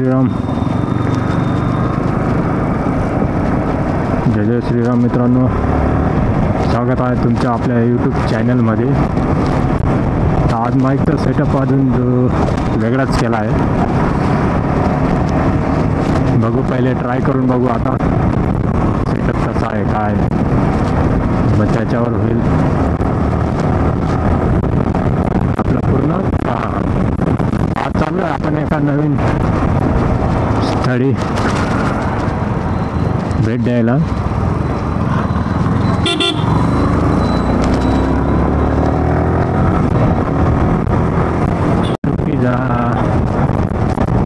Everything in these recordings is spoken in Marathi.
श्रीराम. जय जय श्रीराम मित्रांनो, स्वागत आहे तुमच्या आपल्या यूट्यूब चॅनलमध्ये. तर आज माईकचा सेटअप अजून वेगळाच केला आहे. बघू, पहिले ट्राय करून बघू आता सेटअप कसा आहे काय, मग त्याच्यावर होईल आपलं पूर्ण. आज चालू आहे आपण एका नवीन स्थळी भेट द्यायला.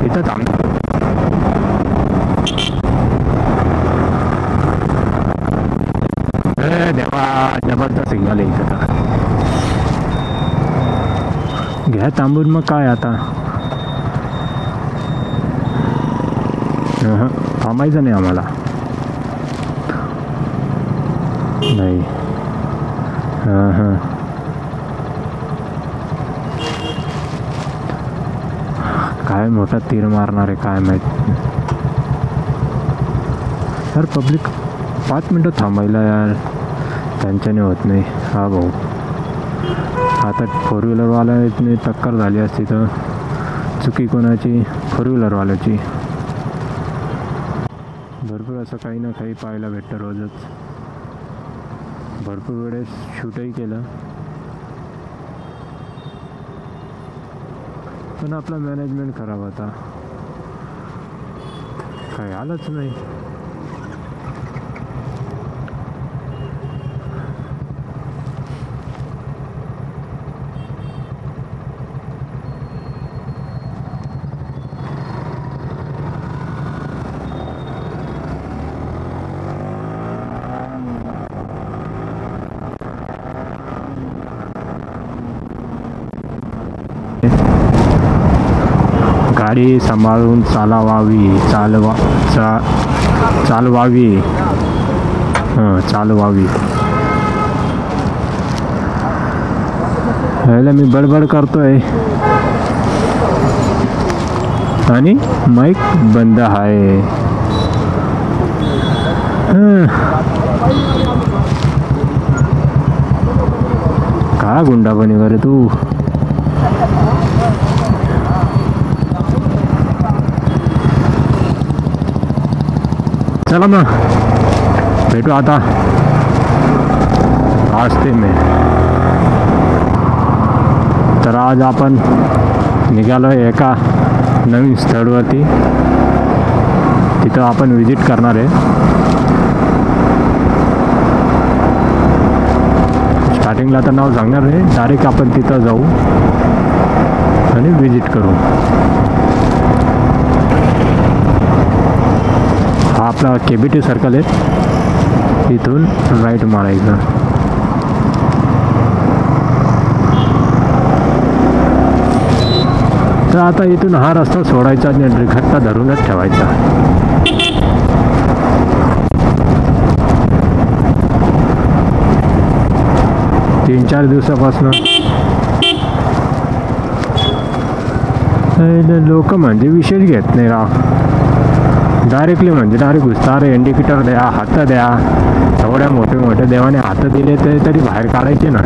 इथं थांबतो. देवा, जबरदस्त सिग्नल आहे इथं. घ्या थांबून, मग काय आता थांबायचं नाही आम्हाला. नाही काय मोठा तीर मारणार आहे काय माहीत. यार पब्लिक 5 मिनटं थांबायला यार त्यांच्याने होत नाही. हा भाऊ, आता फोर व्हीलरवाल्याने टक्कर झाली असती तर चुकी कोणाची? फोर व्हीलरवाल्याची. भरपूर असं काही ना काही पाहायला भेटतं रोजच. भरपूर वेळेस शूटही केलं, पण आपला मॅनेजमेंट खराब होता, काही आलंच नाही. गाडी सांभाळून चालवावी. ह्याला मी बडबड करतोय आणि माईक बंद आहे. का गुंडापणी करे तू? चला मग भेटू आता रास्ते में. तर आज आपण निघालो आहे एका नवीन स्थळवरती. तिथं आपण विजिट करणार आहे. स्टार्टिंगला तर नाव सांगणार नाही, डायरेक्ट आपण तिथं जाऊ आणि विजिट करू. हा आपला KBT सर्कल आहे, इथून राईट मारायचं. तर आता इथून हा रस्ता सोडायचा आणि घट्टा धरूनच ठेवायचा. तीन 4 दिवसापासून लोक म्हणजे विशेष घेत नाही राव. डायरेक्टली म्हणजे डायरेक्ट घुसता. रे इंडिकेटर द्या, हात द्या. एवढ्या मोठे देवाने हात दिले तरी बाहेर काढायचे ना.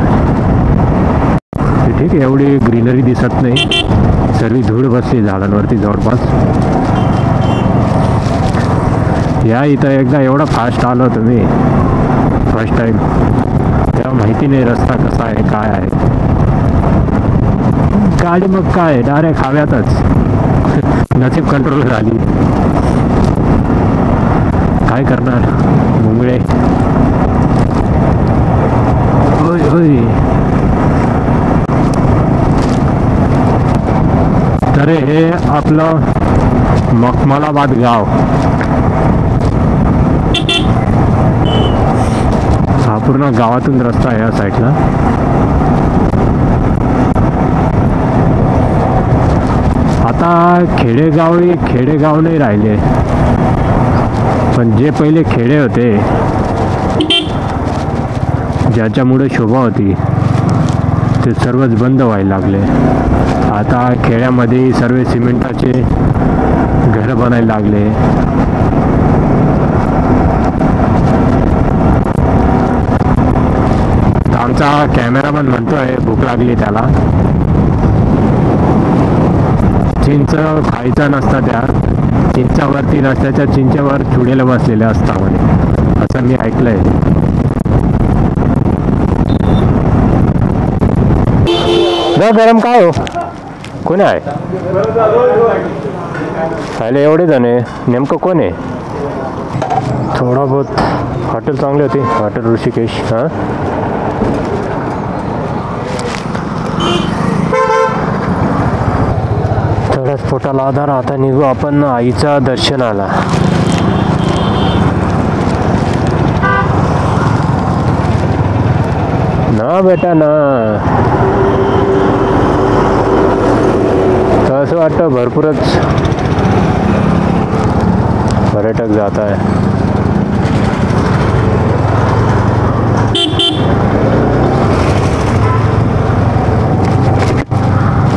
ठीक आहे, एवढी ग्रीनरी दिसत नाही, सर्व धूळ बसली झाडांवरती जवळपास. या इथं एकदा एवढा फास्ट आलो तुम्ही फर्स्ट टाइम, तेव्हा माहिती नाही रस्ता कसा आहे काय आहे. गाडी मग काय डायरेक्ट हव्यातच. नसीब कंट्रोल झाली, काय करणार मुंगळे. होय होय. तर हे आपलं मखमलाबाद गाव. हा पूर्ण गावातून रस्ता आहे या साईडला. आता खेडेगाव नाही राहिले, पण जे पहिले खेडे होते ज्याच्यामुळे शोभा होती ते सर्वच बंद व्हायला लागले. आता खेड्यामध्ये सर्व सिमेंटाचे घर घर बनायला लागले. आमचा कॅमेरामन म्हणतोय भूक लागली त्याला. चिंच खायचा नसता, त्या चिंचावरती नसत्याच्या चिंचेवर चुडेला बसलेले असतात म्हणे, असं मी ऐकलंय. गरम काय हो, कोण आहे? खायला एवढे जण आहे, नेमकं कोण आहे? थोडा बहुत हॉटेल चांगली होती, हॉटेल ऋषिकेश. हां, थोड्याच पोटाला आधार. आता निघू आपण आईच्या दर्शनाला. ना बेटा ना, तर असं वाटतं भरपूरच पर्यटक जात आहे.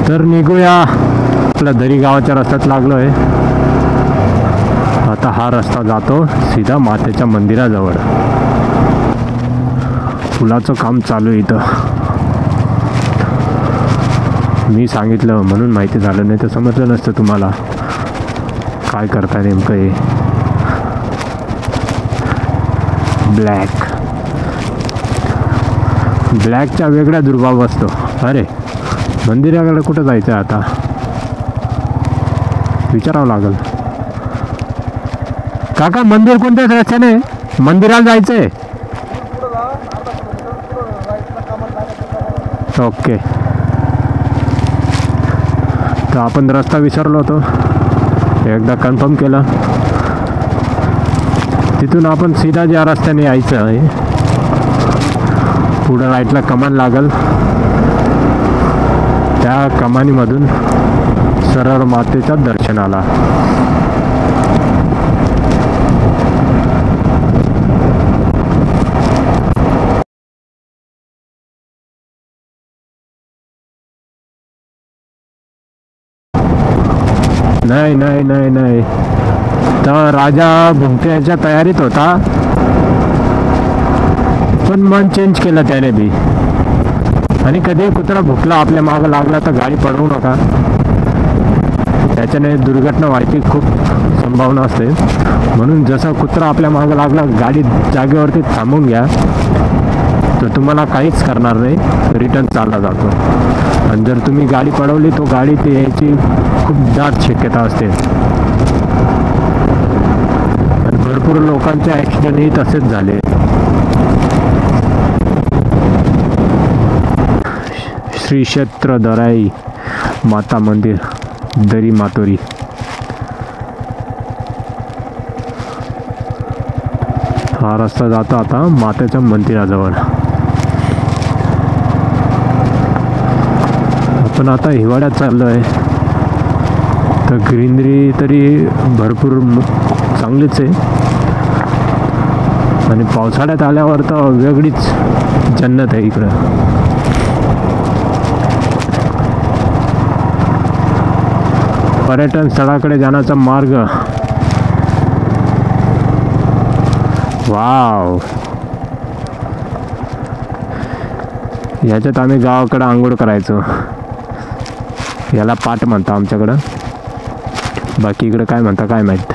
तर निघूया, आपल्या दरी गावाच्या रस्त्यात लागलो आहे. आता हा रस्ता जातो सीधा मातेच्या मंदिराजवळ. पुलाचं काम चालू आहे इथं. मी सांगितलं म्हणून माहिती झालं, नाही तर समजलं नसतं तुम्हाला काय करताय नेमकं. हे ब्लॅकचा वेगळा दुर्भाव असतो. अरे मंदिराकडे कुठं जायचं आता, विचारावं लागेल. काका मंदिर कोणत्या रस्त्याने? मंदिराला जायचंय. ओके, तर आपण रस्ता विसरलो होतो, एकदा कन्फर्म केलं. तिथून आपण सीधा ज्या रस्त्याने यायचं आहे, पुढं राईटला कमान लागल, त्या कमानीमधून सरळ मातेच्या दर्शनाला. नाही नाही नाही नाही, तर राजा भुंकण्याच्या तयारीत होता, पण मन चेंज केलं त्याने बी. आणि कधी कुत्रा भुकला आपल्या मागं लागला तर गाडी पळवू नका, त्याच्याने दुर्घटना व्हायची खूप संभावना असते. म्हणून जसा कुत्रा आपल्या मागं लागला, गाडी जागेवरती थांबून घ्या, तर तुम्हाला काहीच करणार नाही, रिटर्न चालला जातो. आणि जर तुम्ही गाडी पळवली तो गाडी ते यायची खूप दाट शक्यता असते. आणि भरपूर लोकांचे ॲक्सिडेंटही तसेच झाले. श्री क्षेत्र दराई माता मंदिर, दरी मातोरी. हा रस्ता जातो आता मातेच्या मंदिराजवळ. आपण आता हिवाळ्यात चाललो आहे, तर ग्रीनरी तरी भरपूर चांगलीच आहे. आणि पावसाळ्यात आल्यावर तर वेगळीच जन्नत आहे इकडं. पर्यटन स्थळाकडे जाण्याचा मार्ग. वाव, याच्यात आम्ही गावाकडं आंघोळ करायचो. याला पाट म्हणता आमच्याकडं, बाकी इकडं काय म्हणता काय माहीत.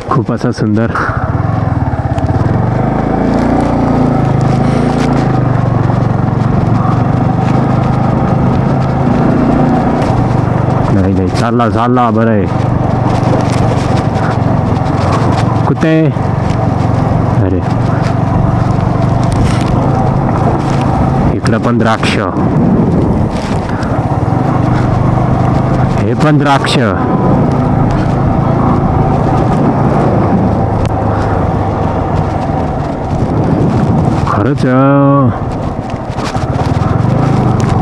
खूप असा सुंदर. नाही नाही, चालला चालला, बरं आहे. कुठे? अरे इकडं पण द्राक्ष, हे पण द्राक्ष. खरंच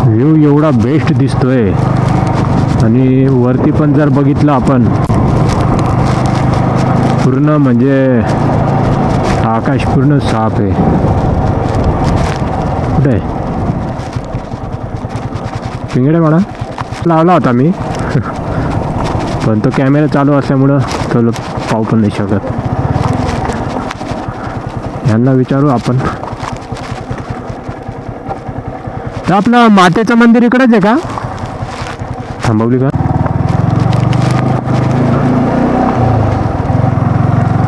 व्ह्यू एवढा बेस्ट दिसतोय. आणि वरती पण जर बघितलं आपण, पूर्ण म्हणजे आकाश पूर्ण साफ आहे. कुठे पिंगडे म्हणा, लावला होता मी पण तो कॅमेरा चालू असल्यामुळं तो पाहू पण नाही शकत. यांना विचारू आपण. तर आपलं मातेचं मंदिर इकडेच आहे का? थांबवली का?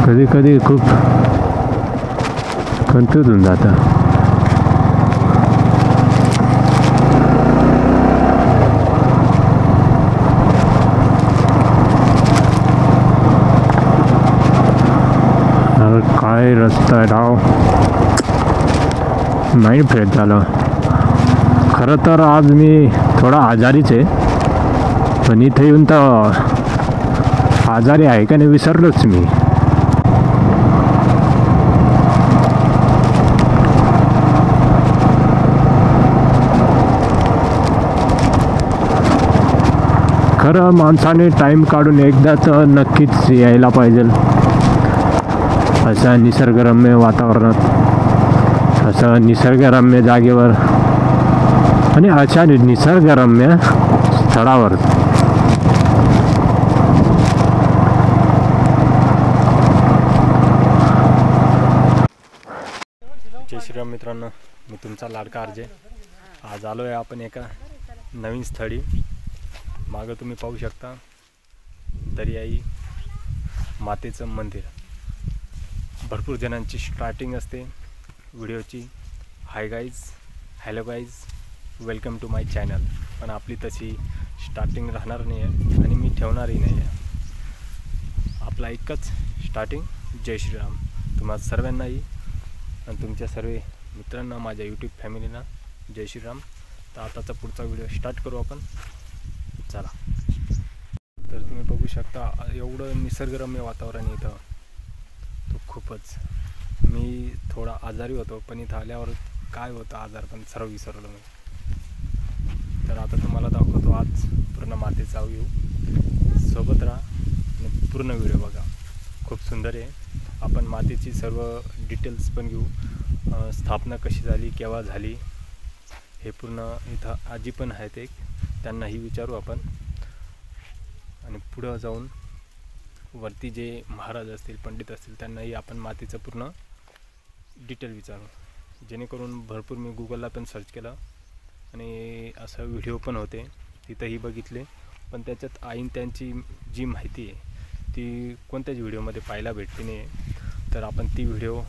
कधी कधी खूप कन्फ्यूज होऊन जातं. काय रस्ता आहे राव, नाही फ्रेश झालं. खरं तर आज मी थोडा आजारीच आहे, पण इथे येऊन तर आजारी आहे का नाही विसरलोच मी. खरं माणसाने टाईम काढून एकदा तर नक्कीच यायला पाहिजे अशा निसर्गरम्य वातावरणात, असं निसर्गरम्य जागेवर आणि अशा निसर्गरम्य स्थळावर. जय श्रीराम मित्रांनो, मी तुमचा लाडका आरजे. आज आलो आहे आपण एका नवीन स्थळी. मागं तुम्ही पाहू शकता दर्याई मातेचं मंदिर. भरपूर जणांची स्टार्टिंग असते व्हिडिओची, hi guys, hello guys, welcome to my channel. पण आपली तशी स्टार्टिंग राहणार नाही आहे आणि मी ठेवणारही नाही आहे. आपला एकच स्टार्टिंग जय श्रीराम. तुम्हा सर्वांनाही आणि तुमच्या सर्व मित्रांना, माझ्या यूट्यूब फॅमिलीना जय श्रीराम. तर आताचा पुढचा व्हिडिओ स्टार्ट करू आपण, चला. तर तुम्ही बघू शकता एवढं निसर्गरम्य वातावरण इथं, तो खूपच. मी थोडा आजारी होतो, पण इथं आल्यावर काय होतं आजार पण सर्व विसरलो मी. तर आता तुम्हाला दाखवतो आज पूर्ण मातेचा व्ह्यू. सोबत राहा आणि पूर्ण व्हिडिओ बघा, खूप सुंदर आहे. आपण मातेची सर्व डिटेल्स पण घेऊ, स्थापना कशी झाली, केव्हा झाली, हे पूर्ण. इथं आजी पण आहेत एक, त्यांनाही विचारू आपण. आणि पुढं जाऊन वरती जे महाराज असतील, पंडित असतील, त्यांनाही आपण मातेचं पूर्ण डिटेल विचारू. जेणेकरून भरपूर मी गुगलला पण सर्च केलं आणि असं व्हिडिओ पण होते तिथंही बघितले, पण त्याच्यात आईन त्यांची जी माहिती आहे ती कोणत्याच व्हिडिओमध्ये पाहायला भेटते नाही. तर आपण ती व्हिडिओ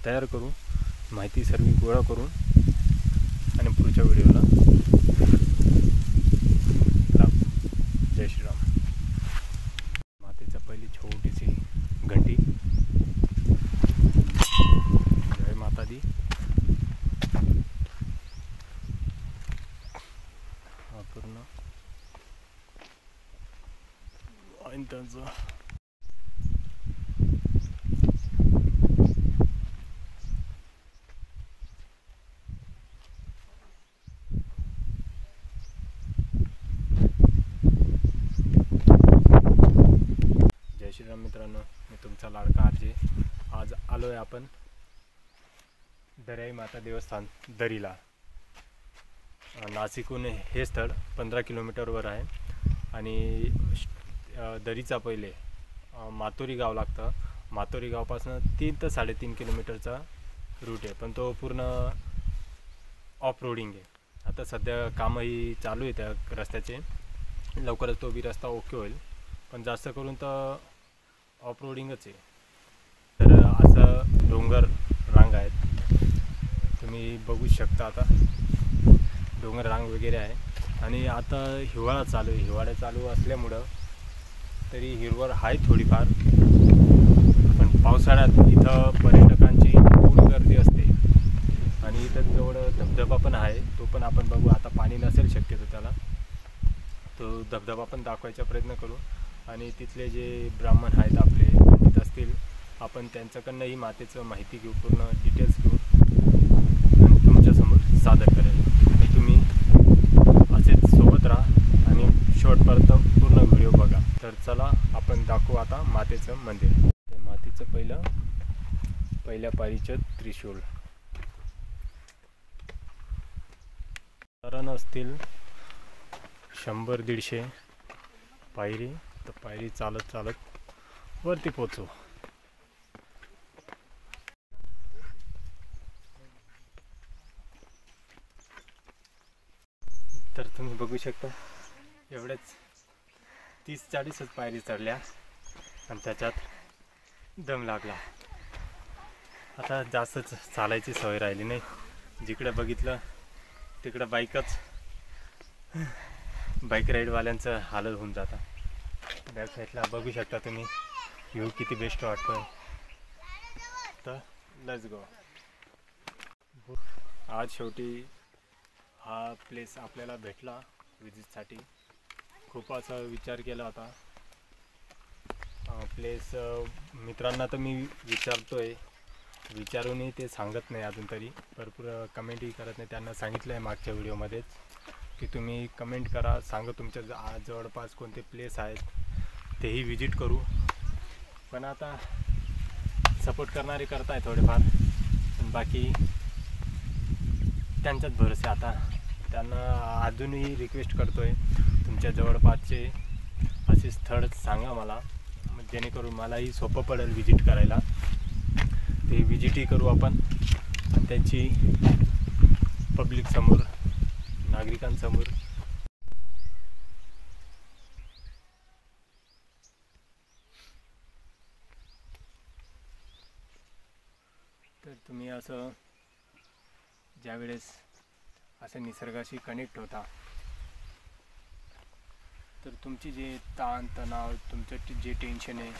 तयार करू, माहिती सर्व गोळा करून आणि पुढच्या व्हिडिओला जय श्रीराम. मातेचा पहिली छोटीशी घंटी. जय माता दी. हा पूर्ण आणि त्यांचं श्रीराम. मित्रांनो, मी तुमचा लाडका आरजे. आज आलो आहे आपण दर्याई माता देवस्थान दरीला. नाशिकहून हे स्थळ 15 किलोमीटरवर आहे आणि दरीचा पहिले मातोरी गाव लागतं. मातोरी गावापासून 3 ते 3.5 किलोमीटरचा रूट आहे, पण तो पूर्ण ऑफ रोडिंग आहे. आता सध्या कामही चालू आहे त्या रस्त्याचे, लवकरच तो बी रस्ता ओके होईल, पण जास्त करून तर ऑफ रोडिंगच आहे. तर असं डोंगर रांग आहेत, तुम्ही बघू शकता. आता डोंगर रांग वगैरे आहे आणि आता हिवाळा चालू आहे. हिवाळा चालू असल्यामुळं तरी हिरवळ आहे थोडीफार, पण पावसाळ्यात इथं पर्यटकांची खूप गर्दी असते. आणि इथं जवळ धबधबा पण आहे, तो पण आपण बघू. आता पाणी नसेल शक्यतो त्याला, तो धबधबा पण दाखवायचा प्रयत्न करू. आणि तिथले जे ब्राह्मण आहेत आपले पंडित असतील, आपण त्यांच्याकडनंही मातेचं माहिती घेऊ, पूर्ण डिटेल्स घेऊ आणि तुमच्यासमोर सादर करेल. तर तुम्ही असेच सोबत राहा आणि शेवटपर्यंत पूर्ण व्हिडिओ बघा. तर चला आपण दाखवू आता मातेचं मंदिर. ते मातेचं पहिल्या पारीचं त्रिशूल. शरण असतील 100-150 पायरी, तर पायरी चालत चालत वरती पोचू. तर तुम्ही बघू शकता एवढ्याच 30-40च पायरी चढल्या आणि त्याच्यात दम लागला. आता जास्तच चालायची सवय राहिली नाही. जिकडे बघितलं तिकडं बाईक राईडवाल्यांचं हालत होऊन जातं. बॅक साईडला बघू शकता तुम्ही व्ह्यू किती बेस्ट वाटतोय. तर लेट्स गो. आज शेवटी हा प्लेस आपल्याला भेटला विजिटसाठी. खूप असा विचार केला होता प्लेस. मित्रांना तर मी विचारूनही ते सांगत नाही अजून तरी. भरपूर कमेंटही करत नाही. त्यांना सांगितलं आहे मागच्या व्हिडिओमध्येच की तुम्ही कमेंट करा, सांगा तुमच्या जवळपास कोणते प्लेस आहेत तेही विजिट करू. पण आता सपोर्ट करणारे करताय थोडेफार, पण बाकी त्यांच्याच भरोसे. आता त्यांना अजूनही रिक्वेस्ट करतो आहे तुमच्या जवळपासचे असे स्थळ सांगा मला, जेणेकरून मलाही सोपं पडेल विजिट करायला. ते विजिटही करू आपण आणि त्यांची पब्लिकसमोर, नागरिकांसमोर. तर तुम्ही असं ज्यावेळेस असं निसर्गाशी कनेक्ट होता तर तुमची जे ताण तणाव, तुमचं जे टेन्शन आहे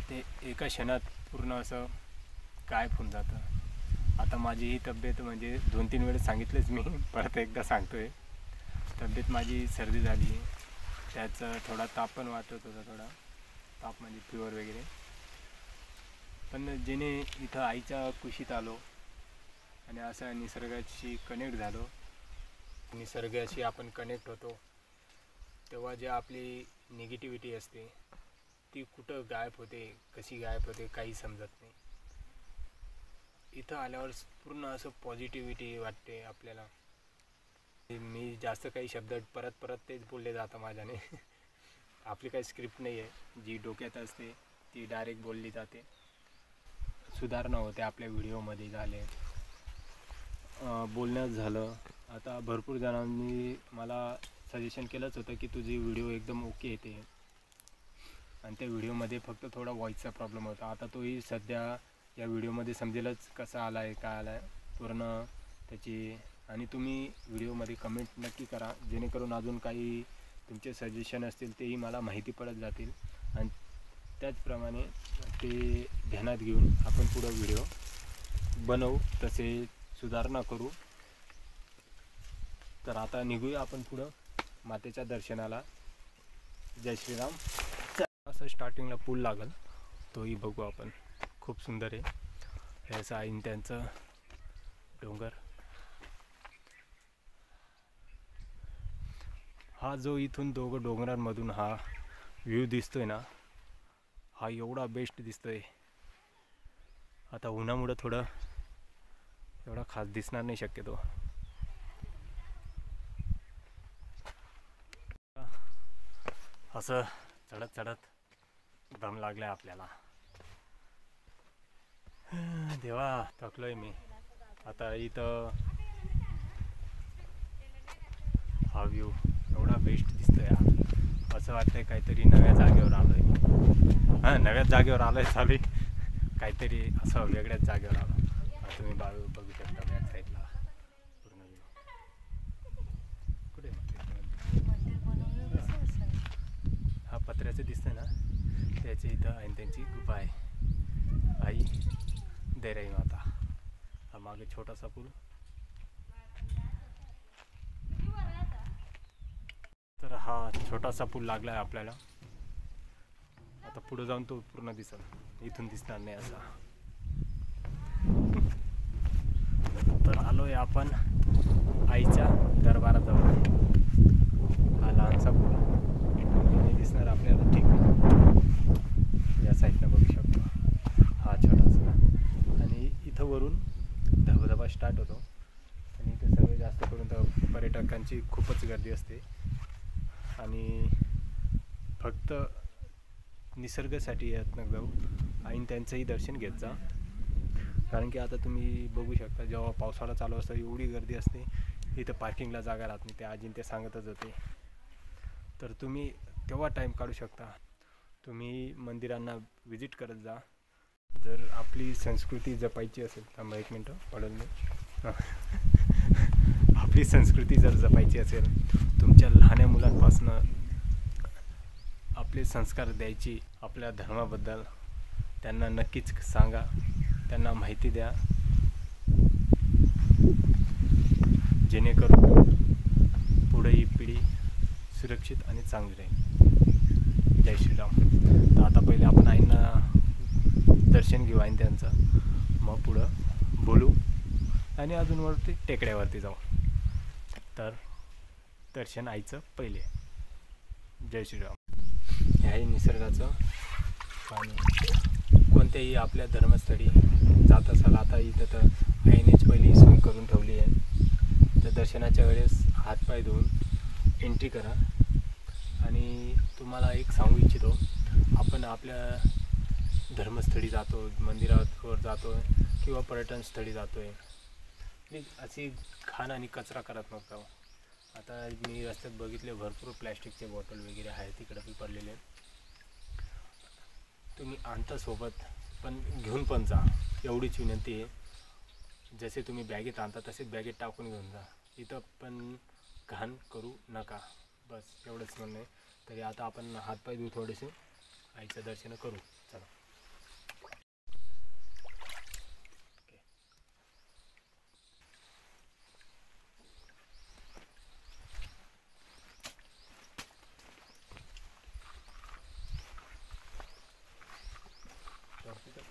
ते एका क्षणात पूर्ण असं गायब होऊन जातं. आता माझी ही तब्येत म्हणजे 2-3 वेळेस सांगितलेच मी, परत एकदा सांगतो आहे. तब्येत माझी सर्दी झाली, त्याचं थोडा ताप पण वाटत होता, थोडा ताप म्हणजे फिवर वगैरे. पण जेणे इथं आईच्या कुशीत आलो आणि असं निसर्गाशी कनेक्ट झालो, निसर्गाशी आपण कनेक्ट होतो तेव्हा जे आपली निगेटिव्हिटी असते ती कुठं गायब होते, कशी गायब होते काही समजत नाही. इथं आल्यावर पूर्ण असं पॉझिटिव्हिटी वाटते आपल्याला. मी जास्त काही शब्द परत तेच बोलले जातं माझ्याने. आपली काही स्क्रिप्ट नाही आहे, जी डोक्यात असते ती डायरेक्ट बोलली जाते. सुधारणा होते आपल्या व्हिडिओमध्ये झाले, बोलण्यात झालं. आता भरपूर जणांनी मला सजेशन केलंच होतं की तुझी व्हिडिओ एकदम ओके येते आणि त्या व्हिडिओमध्ये फक्त थोडा व्हॉईसचा प्रॉब्लेम होता. आता तोही सध्या या व्हिडिओमध्ये समजेलच कसा आला आहे, काय आला आहे पूर्ण त्याची. आणि तुम्ही व्हिडिओमध्ये कमेंट नक्की करा, जेणेकरून अजून काही तुमचे सजेशन असतील तेही मला माहिती पडत जातील आणि त्याचप्रमाणे ते ध्यानात घेऊन आपण पुढं व्हिडिओ बनवू, तसे सुधारणा करू. तर आता निघूया आपण पुढं मातेच्या दर्शनाला. जय श्रीराम. असं स्टार्टिंगला पूल लागल, तोही बघू आपण. खूप सुंदर आहे हे असं आहे त्यांचं डोंगर. हा जो इथून दोघं डोंगरांमधून हा व्ह्यू दिसतोय ना, हा एवढा बेस्ट दिसतोय. आता उन्हामुळं थोडं एवढा खास दिसणार नाही शक्यतो. असं चढत दम लागलाय आपल्याला. देवा थकलोय मी. आता इथं हा व्ह्यू एवढा बेस्ट दिसतोय यार. असं वाटतंय काहीतरी नव्या जागेवर आलोय. नव्या जागेवर आलोय चालू काहीतरी असं वेगळ्याच जागेवर आलो. तुम्ही बघू शकता बॅक साईडला पूर्ण व्ह्यू. कुठे हा पत्र्याचं दिसतंय ना, त्याच्या इथं आणि त्यांची गुफा आहे. आई देराई माता. हा मागे छोटासा पूल. तर हा छोटासा पूल लागला आहे आपल्याला. आता पुढे जाऊन तो पूर्ण दिसेल, इथून दिसणार नाही असा. तर आलोय आपण आईच्या दरबाराजवळ. हा लहानसा पूल दिसणार आपल्याला. ठीक या साईडनं बघू शकतो हा छोटासा. आणि इथं वरून धबधबा स्टार्ट होतो आणि इथं सर्व जास्त करून तर पर्यटकांची खूपच गर्दी असते. आणि फक्त निसर्गासाठी येत न जाऊ आणि त्यांचंही दर्शन घेत जा. कारण की आता तुम्ही बघू शकता जेव्हा पावसाळा चालू असतो एवढी गर्दी असते, इथं पार्किंगला जागा राहत नाही. ते आजीन ते सांगतच होते. तर तुम्ही तेव्हा टाईम काढू शकता, तुम्ही मंदिरांना व्हिजिट करत जा. जर आपली संस्कृती जपायची असेल, थांबा एक मिनटं पडेल मी. आपली संस्कृती जर जपायची असेल, तुमच्या लहान मुलांपासून आपले संस्कार द्यायची, आपल्या धर्माबद्दल त्यांना नक्कीच सांगा, त्यांना माहिती द्या, जेणेकरून पुढे ही पिढी सुरक्षित आणि चांगली राहील. जय श्रीराम. तर आता पहिले आपण आईंना दर्शन घेऊ, आईन त्यांचं, मग पुढं बोलू आणि अजून वरती टेकड्यावरती जाऊ. तर दर्शन आईचं पहिले. जय श्रीराम. हे आहे निसर्गाचं पाणी. कोणत्याही आपल्या धर्मस्थळी जात असाल, आता इथं तर आईनेच पहिली सोय करून ठेवली आहे. तर दर्शनाच्या वेळेस हातपाय धुवून एंट्री करा. आणि तुम्हाला एक सांगू इच्छितो, आपण आपल्या धर्मस्थळी जातो, मंदिरावर जातो किंवा पर्यटनस्थळी जातो आहे, अशी घाण आणि कचरा करत नव्हता. आता मी रस्त्यात बघितले भरपूर प्लॅस्टिकचे बॉटल वगैरे आहे तिकडे बी पडलेले. तुम्ही आणता सोबत, पण घेऊन पण जा, एवढीच विनंती आहे. जसे तुम्ही बॅगेत आणता तसेच बॅगेत टाकून घेऊन जा. इथं पण घाण करू नका, बस एवढंच म्हणणं आहे. तरी आता आपण हातपाय धुऊ, थोडेसे आईचं दर्शन करू. चला.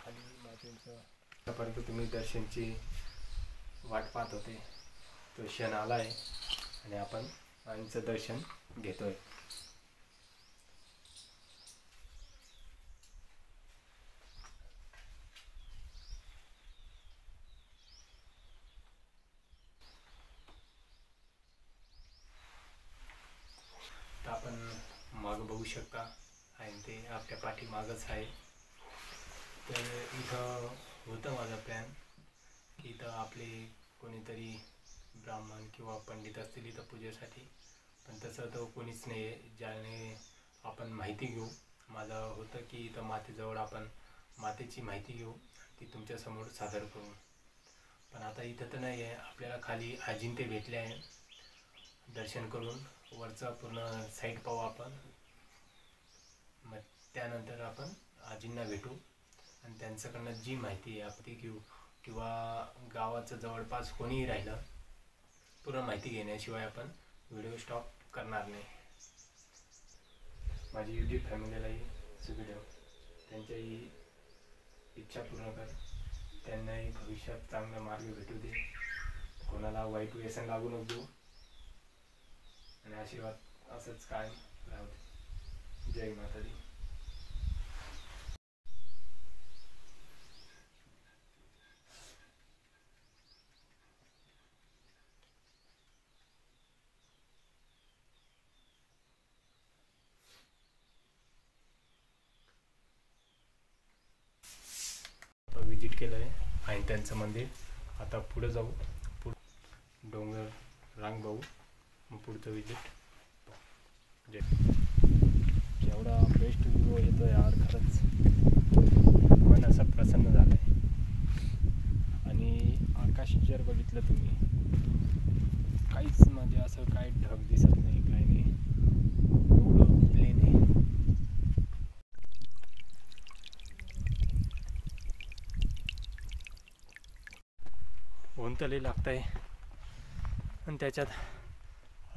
खाली मातेचं तुम्ही दर्शनची वाट पाहत होते, तो क्षण आला आहे आणि आपण आईचं दर्शन घेतोय. तर आपण मागं बघू शकता आणि ते आपल्या पाठी मागच आहे. तर इथं होतं माझा प्लॅन की इथं आपले कोणीतरी ब्राह्मण किंवा पंडित असतील इथं पूजेसाठी, पण तसं तर कोणीच नाही आहे ज्याने आपण माहिती घेऊ. माझं होतं की इथं मातेजवळ आपण मातेची माहिती घेऊ, ती तुमच्यासमोर सादर करू. पण आता इथं तर नाही आहे. आपल्याला खाली अजिंते भेटले आहे. दर्शन करून वरचा पूर्ण साईड पाहू आपण, मग त्यानंतर आपण आजींना भेटू आणि त्यांच्याकडनं जी माहिती आहे आपण ती घेऊ. किंवा गावाचं जवळपास कोणीही राहिलं, पूर्ण माहिती घेण्याशिवाय आपण व्हिडिओ स्टॉप करणार नाही. माझी यूट्यूब फॅमिलीलाही व्हिडिओ, त्यांच्याही इच्छा पूर्ण कर, त्यांनाही भविष्यात चांगला मार्ग भेटू दे, कोणाला वाईट व्यसन लागू नको देऊ आणि आशीर्वाद असंच कायम राहू दे. जय माता दी. विजिट केलं आहे आणि त्यांचं मंदिर. आता पुढे जाऊ, डोंगर रांग बघू, मग पुढचं विजिट. एवढा बेस्ट व्ह्यू येतो यार, खरंच मन असं प्रसन्न झालं आहे. आणि आकाश जर बघितलं तुम्ही, काहीच म्हणजे असं काय ढग दिसत नाही, काय नाही, एवढं प्लेन आहे. ऊन तर लई लागतं आहे आणि त्याच्यात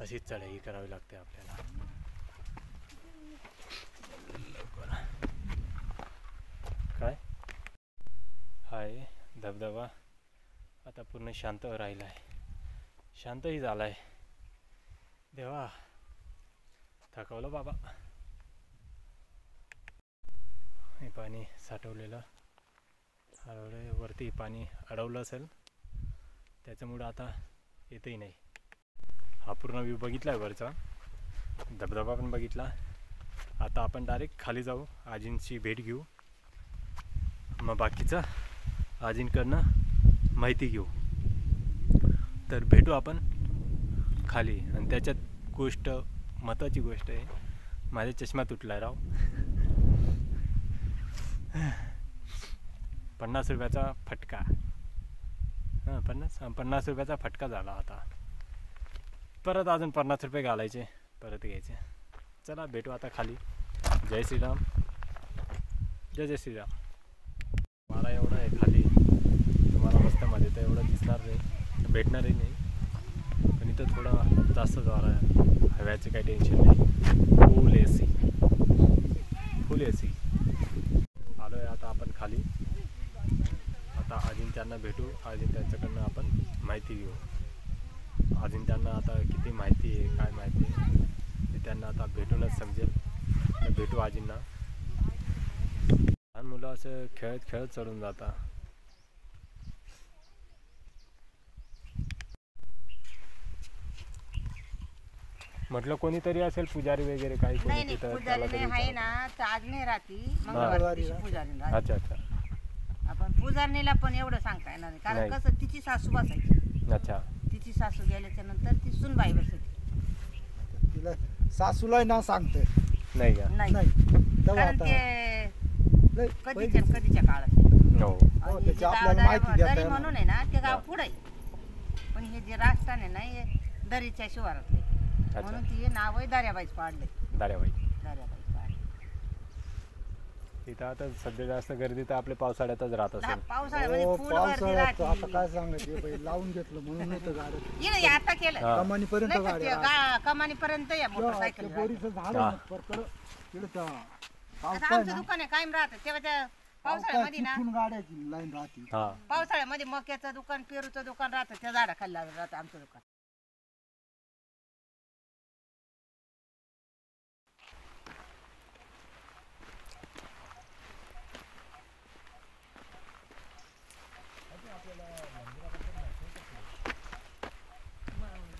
अशीच चढाई करावी लागते आपल्याला. काय हाय धबधबा आता पूर्ण शांत राहिला आहे, शांतही झाला आहे. देवा थकवलं बाबा. हे पाणी साठवलेलं वरती पाणी अडवलं असेल, त्याच्यामुळं आता येतही नाही. हा पूर्ण व्ह्यू बघितला आहे वरचा, धबधबा पण बघितला. आता आपण डायरेक्ट खाली जाऊ, आजींची भेट घेऊ, मग बाकीचं आजींकडनं माहिती घेऊ. तर भेटू आपण खाली. आणि त्याच्यात गोष्ट, महत्त्वाची गोष्ट आहे, माझा चष्मा तुटला राव. 50 रुपयाचा फटका. हां 50 रुपयाचा फटका झाला. आता परत अजून 50 रुपये घालायचे, परत घ्यायचे. चला भेटू आता खाली. जय श्रीराम. जय जय श्रीराम. वारा एवढा आहे खाली, तुम्हाला मस्त मध्ये तर एवढं दिसणार नाही, भेटणारही नाही. पण इथं थोडा जास्तच वारा आहे. हव्याचं काही टेन्शन नाही. फुल ए सी, फुल ए सी. आलो आहे आता आपण खाली. आता अजिंक्यांना भेटू, अजिंक्यांच्याकडनं आपण माहिती घेऊ. अजिंक्यांना आता किती माहिती आहे, काय माहिती आहे ते त्यांना आता भेटूनच समजेल. तर भेटू आजींना. लहान मुलं असं खेळत खेळत चढून जाता. म्हटलं कोणीतरी असेल, पुजारी वगैरे काही कोणी नाही तिथं पुजारी त्याला तरी आहे ना, तर आज नाही राहती, मंगळवारी दिवशी पुजारी राहते. अच्छा अच्छा. आपण पुजारणीला पण एवढं सांगता येणार नाही, कारण नाही. कसं तिची सासू बसायची. अच्छा. तिची सासू गेल्याच्या नंतर ती सुनबाई बसते. तिला सासूला ना सांगते नाही का? नाही नाही तेव्हा कारण आता ते लय कधीच्या पहिली- कधीच्या काळात. हो. आणि त्याची जे आपल्याला गाव माहिती दरी देता येणार. म्हणून आहे ना, ते गाव हा. पुढे आहे. पण हे जे राजस्थान आहे ना, हे दरीच्या शिवारातले, अच्छा. म्हणून ती नाव आहे दार्याबाईच पाडले. दार्याबाई. दार्याबाई पाडले. तिथं आता सध्या जास्त गर्दी तर आपल्या पावसाळ्यातच राहत असेल. पावसाळ्यामध्ये हो, फुल गर्दी पावसाळ्यात आता राहते. काय सांगायचे बाई, लावून घेतलं म्हणून नाही तर गाड्या ये ना, आता केलं हा. कमानीपर्यंत नाही तर गाड्या ते कमानीपर्यंत या मोटरसायकल. बोरीचं झाड हा. तिकडं आता आमचं दुकान आहे कायम राहतं, तेव्हा त्या पावसाळ्यामध्ये ना, गाड्याची लाईन राहते. हा. पावसाळ्यामध्ये मक्याचं दुकान, पेरूचं दुकान राहतं, त्या झाडाखाली लागलं राहतं आमचं दुकान.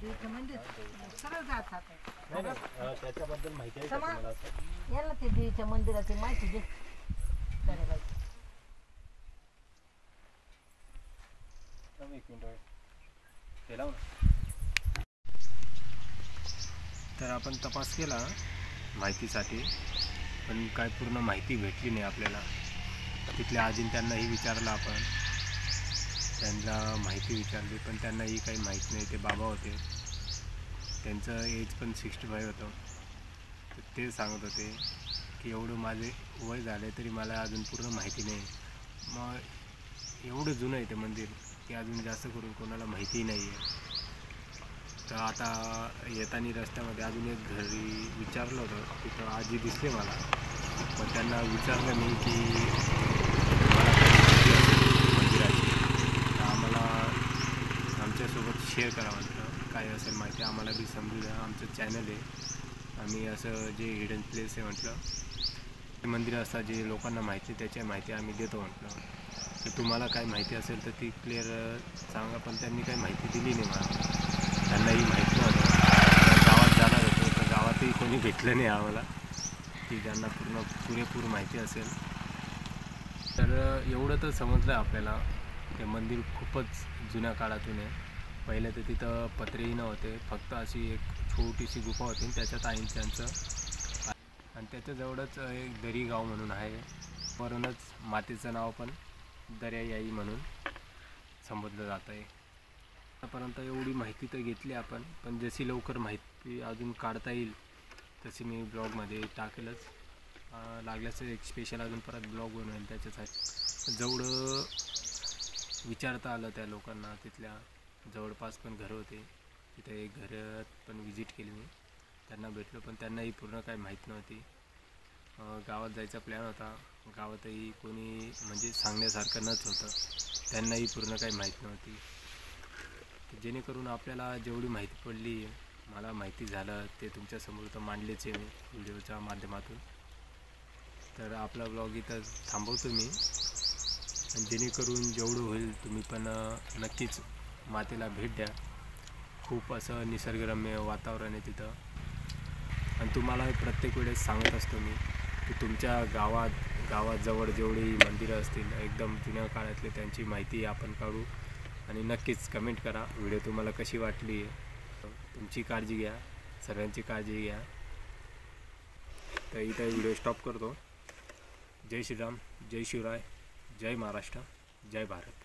सरळ जात राहतं. नाही, नाही, त्याच्याबद्दल माहिती आहे का समा- तुम्हाला असं? याला ते देवीच्या मंदिराची माहिती दे. दार्याबाई. थांब एक मिनिट होय. ते लाव ना. तर आपण तपास केला माहितीसाठी, पण काय पूर्ण माहिती भेटली नाही आपल्याला. तिथल्या आजींत्यांनाही विचारलं आपण, त्यांना माहिती विचारली, पण त्यांनाही काही माहीत नाही. ते बाबा होते, त्यांचं एज पण 65 होतं. तर ते सांगत होते की एवढं माझे वय झाले तरी मला अजून पूर्ण माहिती नाही. मग एवढं जुनं आहे ते मंदिर की अजून जास्त करून कोणाला माहितीही नाही आहे. तर आता येताना रस्त्यामध्ये अजून एक घरी विचारलं होतं, तिथं आजी दिसले मला. पण त्यांना विचारलं मी की मला काय माहिती असेल मंदिराची तर आम्हाला आमच्यासोबत शेअर करा. म्हटलं काय असेल माहिती आम्हाला बी समजू द्या, आमचं चॅनल आहे, आम्ही असं जे हिडन प्लेस आहे म्हटलं, ते मंदिरं असतात जे लोकांना माहिती, त्याची माहिती आम्ही देतो म्हटलं. तर तुम्हाला काय माहिती असेल तर ती क्लिअर सांगा. पण त्यांनी काही माहिती दिली नाही मला. त्यांनाही माहिती नव्हतं. गावात जाणार होतो तर गावातही कोणी भेटलं नाही आम्हाला की ज्यांना पुरेपूर माहिती असेल. तर एवढं तर समजलं आपल्याला, ते मंदिर खूपच जुन्या काळातून आहे. पहिले तर तिथं पत्रेही नव्हते, फक्त अशी एक छोटीशी गुफा होती आणि त्याच्यात आईंच्यांचं, आणि त्याच्याजवळच एक दरी गाव म्हणून आहे. वरूनच मातेचं नाव पण दर्याई म्हणून संबोधलं जात आहे. आतापर्यंत एवढी माहिती तर घेतली आपण, पण जशी लवकर माहिती अजून काढता येईल तशी मी ब्लॉगमध्ये टाकेलच. लागल्याचं एक स्पेशल अजून परत ब्लॉग बनवेल त्याच्यासाठी. जेवढं विचारता आलं त्या लोकांना, तिथल्या जवळपास पण घरं होते, तिथे एक घरात पण विजिट केली मी, त्यांना भेटलो, पण त्यांनाही पूर्ण काही माहीत नव्हती. गावात जायचा प्लॅन होता, गावातही कोणी म्हणजे सांगण्यासारखं नच होतं, त्यांनाही पूर्ण काही माहीत नव्हती. जेणेकरून आपल्याला जेवढी माहिती पडली, मला माहिती झालं, ते तुमच्यासमोर तर मांडलेच आहे मी व्हिडिओच्या माध्यमातून. तर आपला ब्लॉग इथं थांबवतो मी, आणि जेणेकरून जेवढं होईल तुम्ही पण नक्कीच मातेला भेट द्या. खूप असं निसर्गरम्य वातावरण आहे तिथं. आणि तुम्हाला प्रत्येक वेळेस सांगत असतो मी की तुमच्या गावाजवळ जेवढी मंदिरं असतील एकदम जुन्या काळातले त्यांची माहिती आपण काढू. आणि नक्कीच कमेंट करा व्हिडिओ तुम्हाला कशी वाटली आहे. तुमची काळजी घ्या, सगळ्यांची काळजी घ्या. तर इथं व्हिडिओ स्टॉप करतो. जय श्रीराम, जय शिवराय, जय महाराष्ट्र, जय भारत.